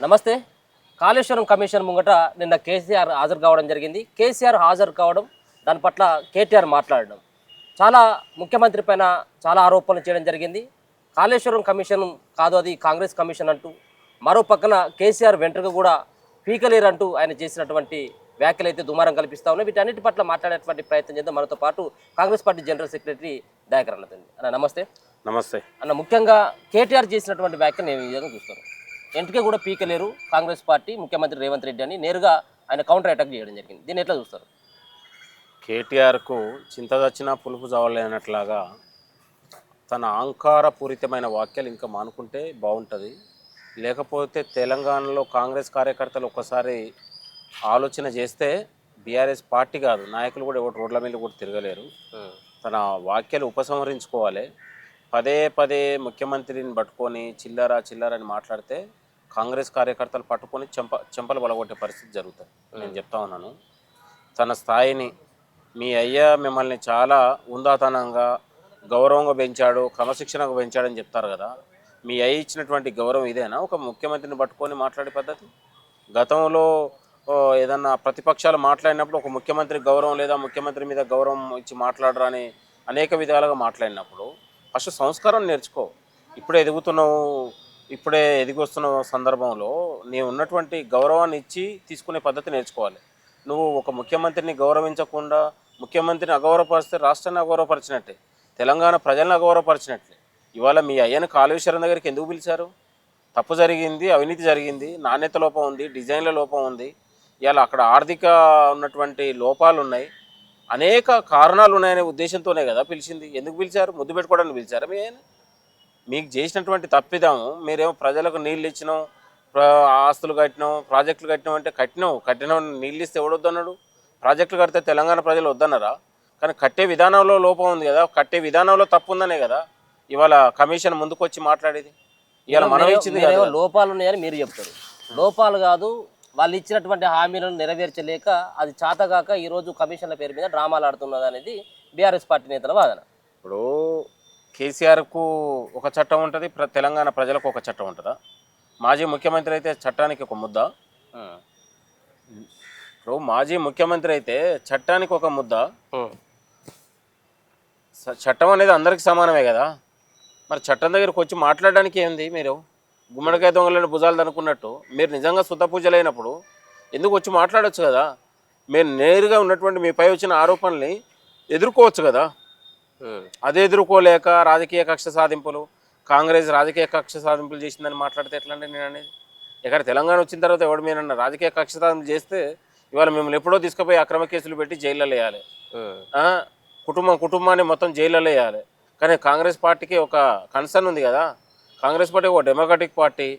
నమస్తే. కాళేశ్వరం కమిషన్ ముంగట నిన్న కేసీఆర్ హాజరు కావడం జరిగింది. కేసీఆర్ హాజరు కావడం, దాని పట్ల కేటీఆర్ మాట్లాడడం, చాలా ముఖ్యమంత్రి పైన చాలా ఆరోపణలు చేయడం జరిగింది. కాళేశ్వరం కమిషన్ కాదు, అది కాంగ్రెస్ కమిషన్ అంటూ, మరో పక్కన కేసీఆర్ వెంట్రుక కూడా పీకలేరంటూ ఆయన చేసినటువంటి వ్యాఖ్యలు అయితే దుమారం కల్పిస్తూ ఉన్నాయి. వీటన్నిటి పట్ల మాట్లాడేటువంటి ప్రయత్నం చేద్దాం. మనతో పాటు Congress party general secretary Dayakar అన్న. నమస్తే. నమస్తే అన్న, ముఖ్యంగా కేటీఆర్ చేసినటువంటి వ్యాఖ్యలు ఏ విధంగా చూస్తారు? ఎంటికే కూడా పీకలేరు కాంగ్రెస్ పార్టీ, ముఖ్యమంత్రి రేవంత్ రెడ్డి అని నేరుగా ఆయన కౌంటర్ అటాక్ చేయడం జరిగింది. దీన్ని ఎట్లా చూస్తారు? కేటీఆర్కు చింత చచ్చినా పులుపు చావలేనట్లాగా తన అహంకారపూరితమైన వాక్యాలు ఇంకా మానుకుంటే బాగుంటుంది. లేకపోతే తెలంగాణలో కాంగ్రెస్ కార్యకర్తలు ఒక్కసారి ఆలోచన చేస్తే బీఆర్ఎస్ పార్టీ కాదు, నాయకులు కూడా ఎవరు రోడ్ల మీద కూడా తిరగలేరు. తన వాక్యాలు ఉపసంహరించుకోవాలి. పదే పదే ముఖ్యమంత్రిని పట్టుకొని చిల్లర అని మాట్లాడితే కాంగ్రెస్ కార్యకర్తలు పట్టుకొని చెంపలు బలగొట్టే పరిస్థితి జరుగుతుంది. నేను చెప్తా ఉన్నాను, తన స్థాయిని మీ అయ్యా మిమ్మల్ని చాలా ఉందాతనంగా గౌరవంగా పెంచాడు, క్రమశిక్షణగా పెంచాడని చెప్తారు కదా. మీ అయ్య ఇచ్చినటువంటి గౌరవం ఇదేనా ఒక ముఖ్యమంత్రిని పట్టుకొని మాట్లాడే పద్ధతి? గతంలో ఏదన్నా ప్రతిపక్షాలు మాట్లాడినప్పుడు ఒక ముఖ్యమంత్రి గౌరవం లేదా ముఖ్యమంత్రి మీద గౌరవం ఇచ్చి మాట్లాడరా అని అనేక విధాలుగా మాట్లాడినప్పుడు ఫస్ట్ సంస్కారం నేర్చుకో. ఇప్పుడే ఎదిగి వస్తున్న సందర్భంలో నీవు ఉన్నటువంటి గౌరవాన్ని ఇచ్చి తీసుకునే పద్ధతి నేర్చుకోవాలి. నువ్వు ఒక ముఖ్యమంత్రిని గౌరవించకుండా ముఖ్యమంత్రిని అగౌరవపరిస్తే రాష్ట్రాన్ని అగౌరవపరిచినట్టే, తెలంగాణ ప్రజలను అగౌరవపరిచినట్లే. ఇవాళ మీ అయ్యను కాళేశ్వరం దగ్గరికి ఎందుకు పిలిచారు? తప్పు జరిగింది, అవినీతి జరిగింది, నాణ్యత లోపం ఉంది, డిజైన్ల లోపం ఉంది, ఇవాళ అక్కడ ఆర్థిక ఉన్నటువంటి లోపాలు ఉన్నాయి, అనేక కారణాలు ఉన్నాయనే ఉద్దేశంతోనే కదా పిలిచింది. ఎందుకు పిలిచారు? ముద్దు పెట్టుకోవడానికి పిలిచారు. మీకు చేసినటువంటి తప్పిదాము, మీరేమో ప్రజలకు నీళ్ళు ఇచ్చినాం, ఆస్తులు కట్టినాం, ప్రాజెక్టులు కట్టినాం అంటే కట్టిన నీళ్ళు ఇస్తే ఎవడొద్దన్నాడు? ప్రాజెక్టులు కడితే తెలంగాణ ప్రజలు వద్దన్నారా? కానీ కట్టే విధానంలో లోపం ఉంది కదా, కట్టే విధానంలో తప్పు ఉందనే కదా ఇవాళ కమిషన్ ముందుకు వచ్చి మాట్లాడేది. ఇవాళ మనం ఇచ్చింది లోపాలు ఉన్నాయని మీరు చెప్తారు. లోపాలు కాదు, వాళ్ళు ఇచ్చినటువంటి హామీలను నెరవేర్చలేక అది చాతగాక ఈరోజు కమిషన్ల పేరు మీద డ్రామాలు ఆడుతున్నది అనేది బీఆర్ఎస్ పార్టీ నేతల వాదన. ఇప్పుడు కేసీఆర్కు ఒక చట్టం ఉంటుంది, తెలంగాణ ప్రజలకు ఒక చట్టం ఉంటుందా? మాజీ ముఖ్యమంత్రి అయితే చట్టానికి ఒక ముద్ద. ఇప్పుడు మాజీ ముఖ్యమంత్రి అయితే చట్టానికి ఒక ముద్ద. చట్టం అనేది అందరికి సమానమే కదా. మరి చట్టం దగ్గరకు వచ్చి మాట్లాడడానికి ఏంది? మీరు గుమ్మడికాయ దొంగలను భుజాలు అనుకున్నట్టు మీరు నిజంగా శుద్ధ పూజలైనప్పుడు ఎందుకు వచ్చి మాట్లాడవచ్చు కదా. మీరు నేరుగా ఉన్నటువంటి మీపై వచ్చిన ఆరోపణల్ని ఎదుర్కోవచ్చు కదా. అదే ఎదుర్కోలేక రాజకీయ కక్ష సాధింపులు, కాంగ్రెస్ రాజకీయ కక్ష సాధింపులు చేసిందని మాట్లాడితే ఎట్లంటే నేను అనేది, ఇక్కడ తెలంగాణ వచ్చిన తర్వాత ఎవడు మీరన్న రాజకీయ కక్ష సాధింపులు చేస్తే ఇవాళ మిమ్మల్ని ఎప్పుడో తీసుకుపోయి అక్రమ కేసులు పెట్టి జైల్లో వేయాలి, కుటుంబాన్ని మొత్తం జైల్లో వేయాలి. కానీ కాంగ్రెస్ పార్టీకి ఒక కన్సర్న్ ఉంది కదా. కాంగ్రెస్ పార్టీ ఒక డెమోక్రటిక్ పార్టీ,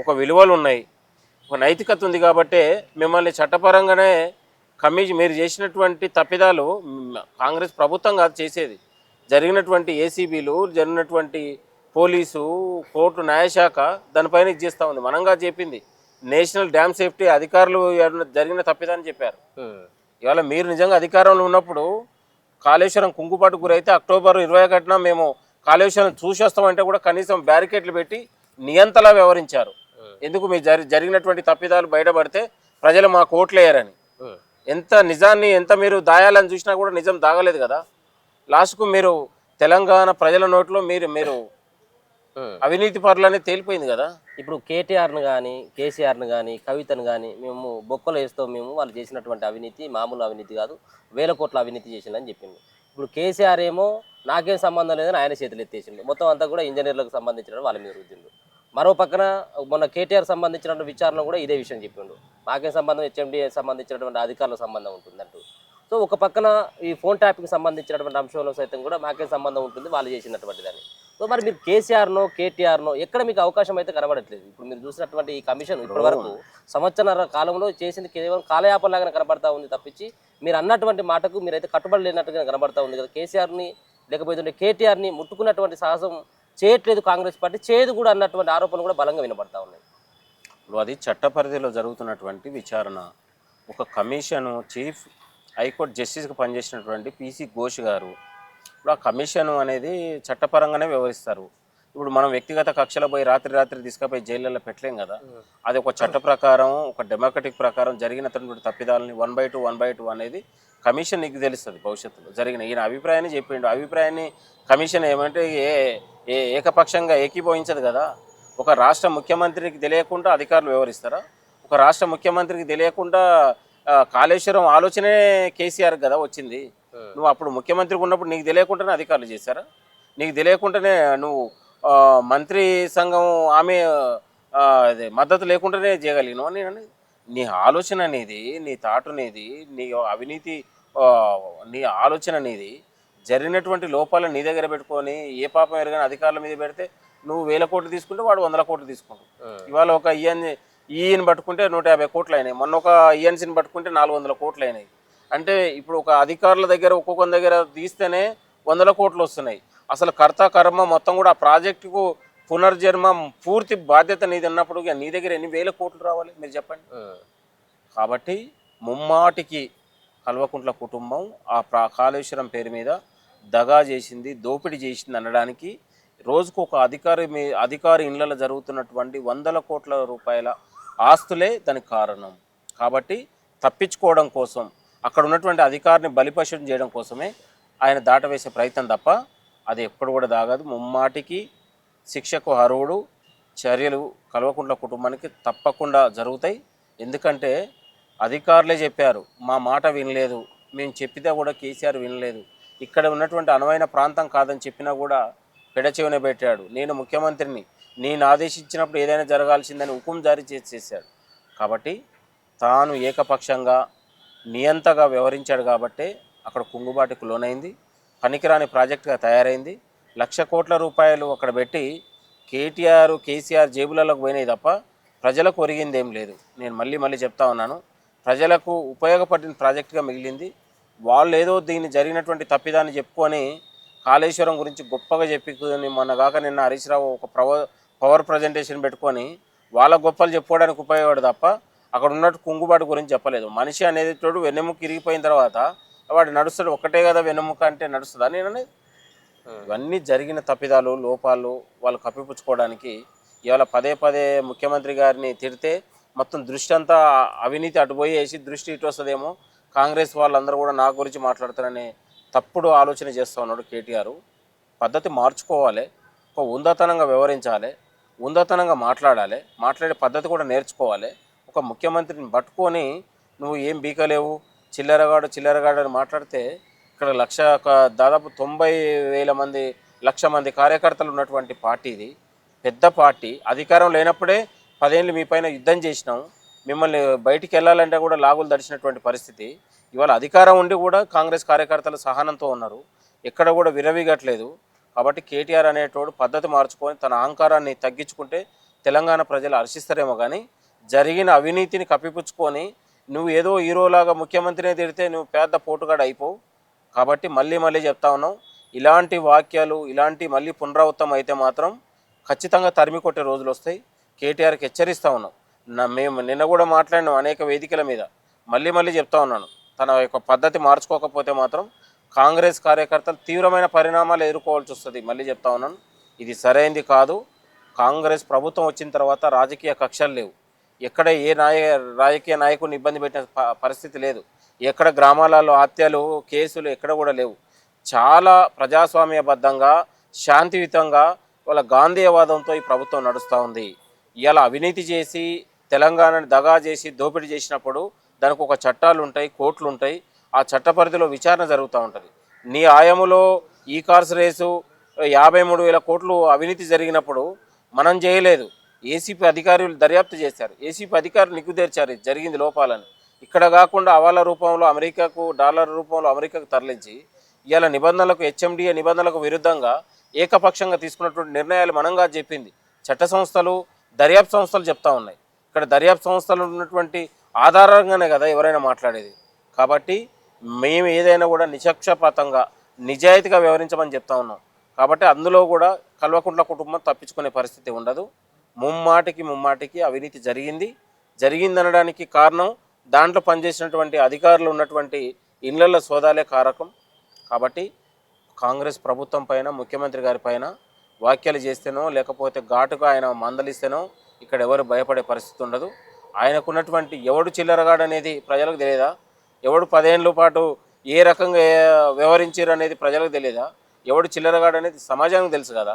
ఒక విలువలు ఉన్నాయి, ఒక నైతికత ఉంది. కాబట్టి మిమ్మల్ని చట్టపరంగానే మీరు చేసినటువంటి తప్పిదాలు కాంగ్రెస్ ప్రభుత్వం కాదు చేసేది, జరిగినటువంటి ఏసీబీలు, జరిగినటువంటి పోలీసు, కోర్టు, న్యాయశాఖ దానిపైన ఇది చేస్తూ ఉంది. మనంగా చెప్పింది నేషనల్ డ్యామ్ సేఫ్టీ అధికారులు జరిగిన తప్పిదాన్ని చెప్పారు. ఇవాళ మీరు నిజంగా అధికారంలో ఉన్నప్పుడు కాళేశ్వరం కుంగుపాటు గురైతే అక్టోబర్ 21న మేము కాళేశ్వరం చూసేస్తామంటే కూడా కనీసం బ్యారికేడ్లు పెట్టి నియంతలా వ్యవహరించారు. ఎందుకు మీ జరిగినటువంటి తప్పిదాలు బయటపడితే ప్రజలు మా కోట్లేయరని. ఎంత నిజాన్ని ఎంత మీరు దాయాలని చూసినా కూడా నిజం దాగలేదు కదా. లాస్ట్కు మీరు తెలంగాణ ప్రజల నోట్లో మీరు అవినీతి పరులని తేలిపోయింది కదా. ఇప్పుడు కేటీఆర్ను కానీ కేసీఆర్ను కానీ కవితను కానీ మేము బొక్కలు వేస్తాం, మేము వాళ్ళు చేసినటువంటి అవినీతి మామూలు అవినీతి కాదు, 1000 కోట్ల అవినీతి చేసిందని చెప్పింది. ఇప్పుడు కేసీఆర్ ఏమో నాకేం సంబంధం లేదని ఆయన చేతులు ఎత్తేసిండు. మొత్తం అంతా కూడా ఇంజనీర్లకు సంబంధించిన వాళ్ళ మీద రుద్దిండు. మరో పక్కన మొన్న కేటీఆర్ సంబంధించినటువంటి విచారణ కూడా ఇదే విషయం చెప్పిండు, మాకేం సంబంధం, హెచ్ఎండి సంబంధించినటువంటి అధికారుల సంబంధం ఉంటుందంటూ. సో ఒక పక్కన ఈ ఫోన్ ట్యాప్కి సంబంధించినటువంటి అంశంలో సైతం కూడా మాకేం సంబంధం ఉంటుంది వాళ్ళు చేసినటువంటి దాన్ని. సో మరి మీరు కేసీఆర్నో కేటీఆర్నో ఎక్కడ మీకు అవకాశం అయితే కనబడట్లేదు. ఇప్పుడు మీరు చూసినటువంటి ఈ కమిషన్ ఇప్పటి వరకు సంవత్సరాల కాలంలో చేసింది కేవలం కాలయాపనలాగానే కనబడతా ఉంది తప్పించి మీరు అన్నటువంటి మాటకు మీరైతే కట్టుబడి లేనట్టుగా కనబడతా ఉంది కదా. కేసీఆర్ని లేకపోతే కేటీఆర్ని ముట్టుకున్నటువంటి సాహసం చేయట్లేదు కాంగ్రెస్ పార్టీ, చేయదు కూడా అన్నటువంటి ఆరోపణలు కూడా బలంగా వినబడతా ఉన్నాయి. అది చట్ట పరిధిలో జరుగుతున్నటువంటి విచారణ. ఒక కమిషను చీఫ్ హైకోర్టు జస్టిస్గా పనిచేసినటువంటి పిసి ఘోష్ గారు, ఇప్పుడు ఆ కమిషన్ అనేది చట్టపరంగానే వ్యవహరిస్తారు. ఇప్పుడు మనం వ్యక్తిగత కక్షలో పోయి రాత్రి తీసుకుపోయి జైళ్ళలో పెట్టలేం కదా. అది ఒక చట్ట ప్రకారం, ఒక డెమోక్రటిక్ ప్రకారం జరిగినటువంటి తప్పిదాలని 1/2 అనేది కమిషన్ నీకు తెలుస్తుంది భవిష్యత్తులో జరిగిన. ఈయన అభిప్రాయాన్ని చెప్పిండు. అభిప్రాయాన్ని కమిషన్ ఏమంటే ఏకపక్షంగా ఏకీభవించదు కదా. ఒక రాష్ట్ర ముఖ్యమంత్రికి తెలియకుండా అధికారులు వ్యవహరిస్తారా? ఒక రాష్ట్ర ముఖ్యమంత్రికి తెలియకుండా కాళేశ్వరం ఆలోచనే కేసీఆర్ కదా వచ్చింది. నువ్వు అప్పుడు ముఖ్యమంత్రికి ఉన్నప్పుడు నీకు తెలియకుండానే అధికారులు చేశారా? నీకు తెలియకుండానే నువ్వు మంత్రి సంఘం ఆమె అదే మద్దతు లేకుండానే చేయగలిగినావు అని నీ ఆలోచన అనేది, నీ థాట్ అనేది, నీ అవినీతి నీ ఆలోచన అనేది జరిగినటువంటి లోపాలను నీ దగ్గర పెట్టుకొని ఏ పాపం ఎరగని అధికారుల మీద పెడితే నువ్వు 1000 కోట్లు తీసుకుంటే వాడు 100 కోట్లు తీసుకుంటావు. ఇవాళ ఒక ఈయన పట్టుకుంటే 150 కోట్లు అయినాయి. మొన్న ఒక ఈఎన్సీని పట్టుకుంటే 400 కోట్లు అయినాయి. అంటే ఇప్పుడు ఒక అధికారుల దగ్గర ఒక్కొక్కరి దగ్గర తీస్తేనే 100 కోట్లు వస్తున్నాయి. అసలు కర్త కర్మ మొత్తం కూడా ఆ ప్రాజెక్టుకు పునర్జన్మ పూర్తి బాధ్యత నీది అన్నప్పుడు నీ దగ్గర ఎన్ని 1000 కోట్లు రావాలి మీరు చెప్పండి. కాబట్టి ముమ్మాటికి కల్వకుంట్ల కుటుంబం ఆ కాళేశ్వరం పేరు మీద దగా చేసింది, దోపిడీ చేసింది అనడానికి రోజుకు ఒక అధికారి ఇళ్లలో జరుగుతున్నటువంటి 100 కోట్ల రూపాయల ఆస్తులే దానికి కారణం. కాబట్టి తప్పించుకోవడం కోసం, అక్కడ ఉన్నటువంటి అధికారిని బలిపశం చేయడం కోసమే ఆయన దాటవేసే ప్రయత్నం తప్ప అది ఎప్పుడు కూడా దాగదు. ముమ్మాటికి శిక్షకు అర్హుడు. చర్యలు కల్వకుంట్ల కుటుంబానికి తప్పకుండా జరుగుతాయి. ఎందుకంటే అధికారులే చెప్పారు, మా మాట వినలేదు, మేము చెప్పితే కూడా కేసీఆర్ వినలేదు, ఇక్కడ ఉన్నటువంటి అనువైన ప్రాంతం కాదని చెప్పినా కూడా పెడచెవిన పెట్టాడు. నేను ముఖ్యమంత్రిని, నేను ఆదేశించినప్పుడు ఏదైనా జరగాల్సిందని హుకుం జారీ చేశాడు. కాబట్టి తాను ఏకపక్షంగా నియంతగా వ్యవహరించాడు కాబట్టే అక్కడ కుంగుబాటుకు లోనైంది, పనికిరాని ప్రాజెక్టుగా తయారైంది. 1,00,000 కోట్ల రూపాయలు అక్కడ పెట్టి కేసీఆర్ జేబులలోకి పోయినాయి తప్ప ప్రజలకు ఒరిగింది ఏం లేదు. నేను మళ్ళీ చెప్తా ఉన్నాను, ప్రజలకు ఉపయోగపడిన ప్రాజెక్టుగా మిగిలింది. వాళ్ళు ఏదో దీన్ని జరిగినటువంటి తప్పిదాన్ని చెప్పుకొని కాళేశ్వరం గురించి గొప్పగా చెప్పుకొని నిన్న హరీష్ రావు ఒక పవర్ ప్రజెంటేషన్ పెట్టుకొని వాళ్ళ గొప్పలు చెప్పుకోవడానికి ఉపయోగపడు తప్ప అక్కడ ఉన్నట్టు కుంగుబాటు గురించి చెప్పలేదు. మనిషి అనేది తోడు వెన్నెముక ఇరిగిపోయిన తర్వాత వాడు నడుస్తాడు, ఒక్కటే కదా వెన్నెముక అంటే నడుస్తుందా నేను అనేది. ఇవన్నీ జరిగిన తప్పిదాలు, లోపాలు వాళ్ళు కప్పిపుచ్చుకోవడానికి ఇవాళ పదే ముఖ్యమంత్రి గారిని తిడితే మొత్తం దృష్టి అంతా అవినీతి అటుపోయేసి దృష్టి ఇటు వస్తుందేమో, కాంగ్రెస్ వాళ్ళందరూ కూడా నా గురించి మాట్లాడతారనే తప్పుడు ఆలోచన చేస్తూ ఉన్నాడు కేటీఆర్. పద్ధతి మార్చుకోవాలి, ఒక ఉందతనంగా వ్యవహరించాలి, ఉందతనంగా మాట్లాడే పద్ధతి కూడా నేర్చుకోవాలి. ఒక ముఖ్యమంత్రిని పట్టుకొని నువ్వు ఏం బీకలేవు, చిల్లరగాడు అని మాట్లాడితే ఇక్కడ దాదాపు 90,000 మంది 1,00,000 మంది కార్యకర్తలు ఉన్నటువంటి పార్టీ ఇది, పెద్ద పార్టీ. అధికారం లేనప్పుడే 10 ఏళ్ళు మీ పైన యుద్ధం చేసినాం, మిమ్మల్ని బయటికి వెళ్ళాలంటే కూడా లాగులు దడిచినటువంటి పరిస్థితి. ఇవాళ అధికారం ఉండి కూడా కాంగ్రెస్ కార్యకర్తలు సహనంతో ఉన్నారు, ఎక్కడ కూడా విరవీగట్లేదు. కాబట్టి కేటీఆర్ అనేటోడు పద్ధతి మార్చుకొని తన అహంకారాన్ని తగ్గించుకుంటే తెలంగాణ ప్రజలు హర్షిస్తారేమో, కానీ జరిగిన అవినీతిని కప్పిపుచ్చుకొని నువ్వు ఏదో హీరోలాగా ముఖ్యమంత్రిని తిడితే నువ్వు పెద్ద పోటుగాడు అయిపోవు. కాబట్టి మళ్ళీ చెప్తా ఉన్నాం, ఇలాంటి వాక్యాలు మళ్ళీ పునరావృతం అయితే మాత్రం ఖచ్చితంగా తరిమి కొట్టే రోజులు వస్తాయి. కేటీఆర్కి హెచ్చరిస్తూ ఉన్నాం. మేము నిన్న కూడా మాట్లాడినాం అనేక వేదికల మీద, మళ్ళీ చెప్తా ఉన్నాను, తన యొక్క పద్ధతి మార్చుకోకపోతే మాత్రం కాంగ్రెస్ కార్యకర్తలు తీవ్రమైన పరిణామాలు ఎదుర్కోవాల్సి వస్తుంది. మళ్ళీ చెప్తా ఉన్నాను, ఇది సరైనది కాదు. కాంగ్రెస్ ప్రభుత్వం వచ్చిన తర్వాత రాజకీయ కక్షలు లేవు, ఎక్కడ రాజకీయ నాయకుడిని ఇబ్బంది పెట్టిన పరిస్థితి లేదు, ఎక్కడ గ్రామాలలో హత్యలు కేసులు ఎక్కడ కూడా లేవు. చాలా ప్రజాస్వామ్యబద్ధంగా శాంతియుతంగా వాళ్ళ గాంధీయవాదంతో ఈ ప్రభుత్వం నడుస్తూ ఉంది. ఇలా అవినీతి చేసి తెలంగాణని దగా చేసి దోపిడీ చేసినప్పుడు దానికి ఒక చట్టాలు ఉంటాయి, కోర్టులు ఉంటాయి, ఆ చట్ట పరిధిలో విచారణ జరుగుతూ ఉంటుంది. నీ ఆయాములో ఈ కార్స్ రేసు 53,000 కోట్లు అవినీతి జరిగినప్పుడు మనం చేయలేదు, ఏసీపీ అధికారులు దర్యాప్తు చేశారు, ఏసీపీ అధికారులు నిగ్గుదేర్చారు జరిగింది లోపాలని. ఇక్కడ కాకుండా హవాలా రూపంలో అమెరికాకు, డాలర్ రూపంలో అమెరికాకు తరలించి ఇవాళ నిబంధనలకు హెచ్ఎండిఏ నిబంధనలకు విరుద్ధంగా ఏకపక్షంగా తీసుకున్నటువంటి నిర్ణయాలు మనంగా చెప్పింది చట్ట సంస్థలు, దర్యాప్తు సంస్థలు చెప్తా ఉన్నాయి. ఇక్కడ దర్యాప్తు సంస్థలు ఉన్నటువంటి ఆధారంగానే కదా ఎవరైనా మాట్లాడేది. కాబట్టి మేము ఏదైనా కూడా నిష్పక్షపాతంగా నిజాయితీగా వ్యవహరించమని చెప్తా ఉన్నాం. కాబట్టి అందులో కూడా కల్వకుంట్ల కుటుంబం తప్పించుకునే పరిస్థితి ఉండదు. ముమ్మాటికి అవినీతి జరిగిందనడానికి కారణం దాంట్లో పనిచేసినటువంటి అధికారులు ఉన్నటువంటి ఇళ్లల సోదాలే కారకం. కాబట్టి కాంగ్రెస్ ప్రభుత్వం పైన, ముఖ్యమంత్రి గారి పైన వ్యాఖ్యలు చేస్తేనో లేకపోతే ఘాటుగా ఆయన మందలిస్తేనో ఇక్కడ ఎవరు భయపడే పరిస్థితి ఉండదు. ఆయనకున్నటువంటి ఎవడు చిల్లరగాడు అనేది ప్రజలకు తెలియదా? ఎవడు 10 ఏళ్ళ పాటు ఏ రకంగా వ్యవహరించారు అనేది ప్రజలకు తెలియదా? ఎవడు చిల్లరగాడు అనేది సమాజానికి తెలుసు కదా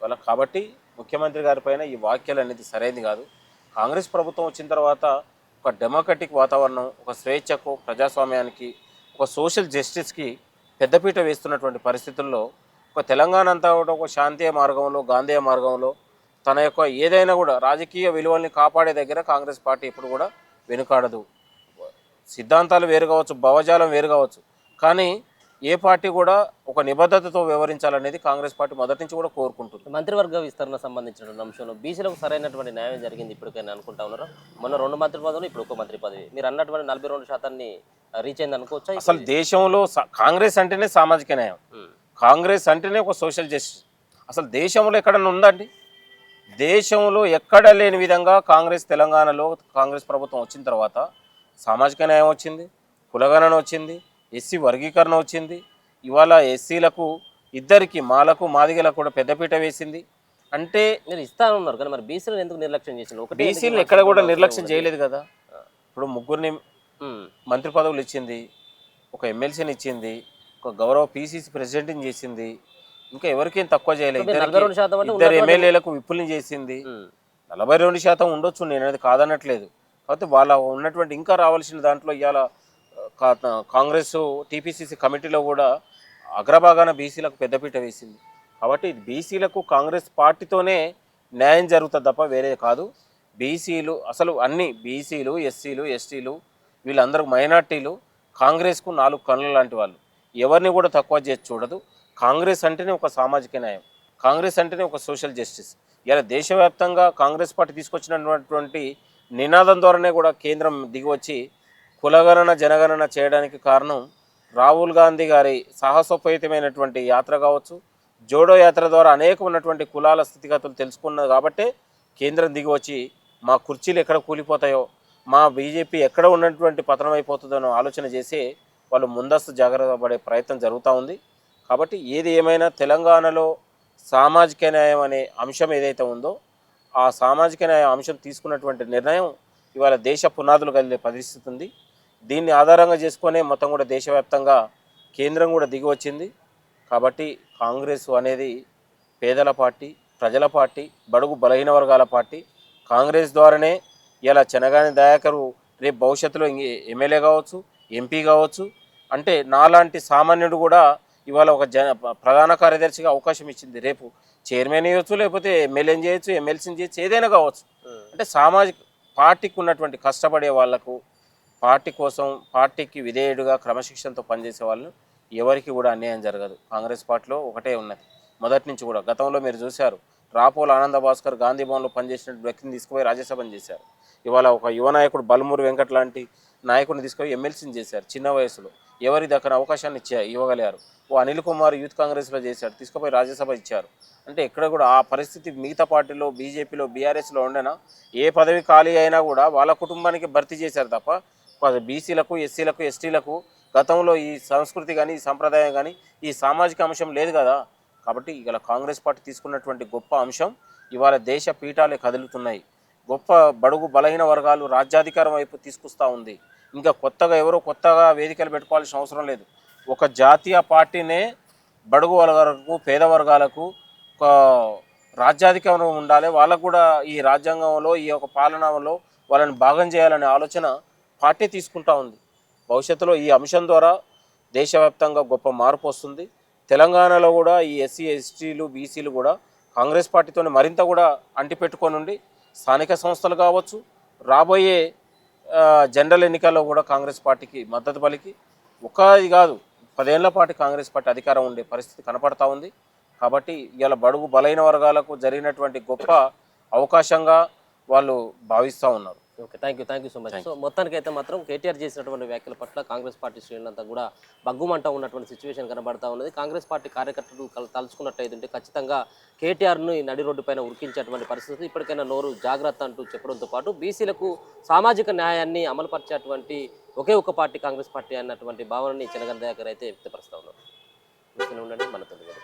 వాళ్ళ. కాబట్టి ముఖ్యమంత్రి గారి పైన ఈ వ్యాఖ్యలు అనేది సరైనది కాదు. కాంగ్రెస్ ప్రభుత్వం వచ్చిన తర్వాత ఒక డెమోక్రటిక్ వాతావరణం, ఒక స్వేచ్ఛకు, ప్రజాస్వామ్యానికి, ఒక సోషల్ జస్టిస్కి పెద్దపీట వేస్తున్నటువంటి పరిస్థితుల్లో ఒక తెలంగాణ అంతా కూడా ఒక శాంతీయ మార్గంలో, గాంధీయ మార్గంలో తన యొక్క ఏదైనా కూడా రాజకీయ విలువల్ని కాపాడే దగ్గర కాంగ్రెస్ పార్టీ ఎప్పుడు కూడా వెనుకాడదు. సిద్ధాంతాలు వేరు కావచ్చు, భావజాలం వేరు కావచ్చు, కానీ ఏ పార్టీ కూడా ఒక నిబద్ధతతో వ్యవహరించాలనేది కాంగ్రెస్ పార్టీ మొదటి నుంచి కూడా కోరుకుంటుంది. మంత్రివర్గ విస్తరణ సంబంధించిన అంశంలో బీసీలకు సరైనటువంటి న్యాయం జరిగింది ఇప్పటికైనా అనుకుంటా ఉన్నారు? మొన్న 2 మంత్రి పదవులు, ఇప్పుడు 1 మంత్రి పదవి. మీరు అన్నటువంటి 42% రీచ్ అయింది అనుకోవచ్చా? అసలు దేశంలో కాంగ్రెస్ అంటేనే సామాజిక న్యాయం, కాంగ్రెస్ అంటేనే ఒక సోషల్ జస్టిస్. అసలు దేశంలో ఎక్కడన్నా ఉందండి? దేశంలో ఎక్కడ లేని విధంగా తెలంగాణలో కాంగ్రెస్ ప్రభుత్వం వచ్చిన తర్వాత సామాజిక న్యాయం వచ్చింది, కులగణన వచ్చింది, ఎస్సీ వర్గీకరణ వచ్చింది. ఇవాళ ఎస్సీలకు ఇద్దరికి, మాలకు మాదిగలకు కూడా పెద్దపీట వేసింది. అంటే మీరు ఇస్తానున్నారు కానీ మరి బీసీలను ఎందుకు నిర్లక్ష్యం చేసింది? బీసీలను ఎక్కడ కూడా నిర్లక్ష్యం చేయలేదు కదా. ఇప్పుడు 3 మంత్రి పదవులు ఇచ్చింది, ఒక ఎమ్మెల్సీని ఇచ్చింది, ఒక గౌరవ పీసీసీ ప్రెసిడెంట్ని చేసింది, ఇంకా ఎవరికేం తక్కువ చేయలేదు. 2 ఎమ్మెల్యేలకు విప్పుల్ని చేసింది. 42% ఉండొచ్చు, నేను అనేది కాదనట్లేదు. కాకపోతే వాళ్ళ ఉన్నటువంటి ఇంకా రావాల్సిన దాంట్లో ఇవాళ కాంగ్రెస్ టీపీసీసీ కమిటీలో కూడా అగ్రభాగాన బీసీలకు పెద్దపీట వేసింది. కాబట్టి బీసీలకు కాంగ్రెస్ పార్టీతోనే న్యాయం జరుగుతుంది తప్ప వేరే కాదు. బీసీలు అసలు అన్ని బీసీలు, ఎస్సీలు, ఎస్టీలు వీళ్ళందరూ మైనార్టీలు కాంగ్రెస్కు 4 కన్నుల లాంటి వాళ్ళు. ఎవరిని కూడా తక్కువ చేసి చూడదు. కాంగ్రెస్ అంటేనే ఒక సామాజిక న్యాయం, కాంగ్రెస్ అంటేనే ఒక సోషల్ జస్టిస్. ఇలా దేశవ్యాప్తంగా కాంగ్రెస్ పార్టీ తీసుకొచ్చినటువంటి నినాదం ద్వారానే కూడా కేంద్రం దిగివచ్చి కులగణన, జనగణన చేయడానికి కారణం రాహుల్ గాంధీ గారి సాహసోపేతమైనటువంటి యాత్ర కావచ్చు, జోడో యాత్ర ద్వారా అనేక ఉన్నటువంటి కులాల స్థితిగతులు తెలుసుకున్నది. కాబట్టే కేంద్రం దిగివచ్చి మా కుర్చీలు ఎక్కడ కూలిపోతాయో, మా బీజేపీ ఎక్కడ ఉన్నటువంటి పతనం అయిపోతుందో ఆలోచన చేసి వాళ్ళు ముందస్తు జాగ్రత్త పడే ప్రయత్నం జరుగుతూ ఉంది. కాబట్టి ఏది ఏమైనా తెలంగాణలో సామాజిక న్యాయం అనే అంశం ఏదైతే ఉందో ఆ సామాజిక న్యాయ అంశం తీసుకున్నటువంటి నిర్ణయం ఇవాళ దేశ పునాదులు కదిలే పరిస్థితి ఉంది. దీన్ని ఆధారంగా చేసుకునే మొత్తం కూడా దేశవ్యాప్తంగా కేంద్రం కూడా దిగి వచ్చింది. కాబట్టి కాంగ్రెస్ అనేది పేదల పార్టీ, ప్రజల పార్టీ, బడుగు బలహీన వర్గాల పార్టీ. కాంగ్రెస్ ద్వారానే ఇలా చెనగాని దయాకరు రేపు భవిష్యత్తులో ఎమ్మెల్యే కావచ్చు, ఎంపీ కావచ్చు. అంటే నాలాంటి సామాన్యుడు కూడా ఇవాళ ఒక ప్రధాన కార్యదర్శిగా అవకాశం ఇచ్చింది. రేపు చైర్మన్ చేయొచ్చు, లేకపోతే ఎమ్మెల్యేని చేయొచ్చు, ఎమ్మెల్సీని చేయొచ్చు, ఏదైనా కావచ్చు. అంటే సామాజిక పార్టీకి ఉన్నటువంటి కష్టపడే వాళ్లకు, పార్టీ కోసం పార్టీకి విధేయుడుగా క్రమశిక్షణతో పనిచేసే వాళ్ళు ఎవరికి కూడా అన్యాయం జరగదు. కాంగ్రెస్ పార్టీలో ఒకటే ఉన్నది మొదటి నుంచి కూడా. గతంలో మీరు చూశారు, రాపోల ఆనంద భాస్కర్ గాంధీ భవన్లో పనిచేసిన వ్యక్తిని తీసుకుపోయి రాజ్యసభను చేశారు. ఇవాళ ఒక యువ నాయకుడు బలమూరి వెంకట్ లాంటి నాయకుడిని తీసుకుపోయి ఎమ్మెల్సీని చేశారు. చిన్న వయసులో ఎవరి దక్కన అవకాశాన్ని ఇవ్వగలిగారు. ఓ అనిల్ కుమార్ యూత్ కాంగ్రెస్లో చేశాడు, తీసుకుపోయి రాజ్యసభ ఇచ్చారు. అంటే ఎక్కడ కూడా ఆ పరిస్థితి మిగతా పార్టీలో, బీజేపీలో, బీఆర్ఎస్లో ఉండేనా ఏ పదవి ఖాళీ అయినా కూడా వాళ్ళ కుటుంబానికి భర్తీ చేశారు తప్ప బీసీలకు, ఎస్సీలకు, ఎస్టీలకు గతంలో ఈ సంస్కృతి కానీ, ఈ సంప్రదాయం కానీ, ఈ సామాజిక అంశం లేదు కదా. కాబట్టి ఇలా కాంగ్రెస్ పార్టీ తీసుకున్నటువంటి గొప్ప అంశం ఇవాళ దేశ పీఠాలే కదులుతున్నాయి. గొప్ప బడుగు బలహీన వర్గాలు రాజ్యాధికారం వైపు తీసుకొస్తూ ఉంది. ఇంకా కొత్తగా వేదికలు పెట్టుకోవాల్సిన అవసరం లేదు. ఒక జాతీయ పార్టీనే బడుగు వర్గాలకు, పేద వర్గాలకు ఒక రాజ్యాధికారం ఉండాలి, వాళ్ళకు కూడా ఈ రాజ్యాంగంలో, ఈ యొక్క పాలనలో వాళ్ళని భాగం చేయాలనే ఆలోచన పార్టీ తీసుకుంటా ఉంది. భవిష్యత్తులో ఈ అంశం ద్వారా దేశవ్యాప్తంగా గొప్ప మార్పు వస్తుంది. తెలంగాణలో కూడా ఈ ఎస్సీ, ఎస్టీలు, బీసీలు కూడా కాంగ్రెస్ పార్టీతో మరింత కూడా అంటిపెట్టుకొని ఉండి స్థానిక సంస్థలు కావచ్చు, రాబోయే జనరల్ ఎన్నికల్లో కూడా కాంగ్రెస్ పార్టీకి మద్దతు పలికి ఇది కాదు 10 ఏళ్ల పాటు కాంగ్రెస్ పార్టీ అధికారం ఉండే పరిస్థితి కనపడతా ఉంది. కాబట్టి ఇవాళ బడుగు బలైన వర్గాలకు జరిగినటువంటి గొప్ప అవకాశంగా వాళ్ళు భావిస్తూ ఉన్నారు. Okay, thank you so much. So మొత్తానికి అయితే మాత్రం కేటీఆర్ చేసినటువంటి వ్యాఖ్యల పట్ల కాంగ్రెస్ పార్టీ శ్రేణులంతా కూడా బగ్గుమంటా ఉన్నటువంటి సిచ్యువేషన్ కనబడతా ఉన్నది. కాంగ్రెస్ పార్టీ కార్యకర్తలు తలుచుకున్నట్టయితే ఖచ్చితంగా కేటీఆర్ను ఈ నడి రోడ్డు పైన ఉరికించేటువంటి పరిస్థితి. ఇప్పటికైనా నోరు జాగ్రత్త అంటూ చెప్పడంతో పాటు బీసీలకు సామాజిక న్యాయాన్ని అమలుపరిచేటువంటి ఒకే ఒక పార్టీ కాంగ్రెస్ పార్టీ అన్నటువంటి భావనని చెనగన్ దయాకర్ అయితే వ్యక్తపరుస్తూ ఉన్నారు. ఉండండి మన తెలుగు.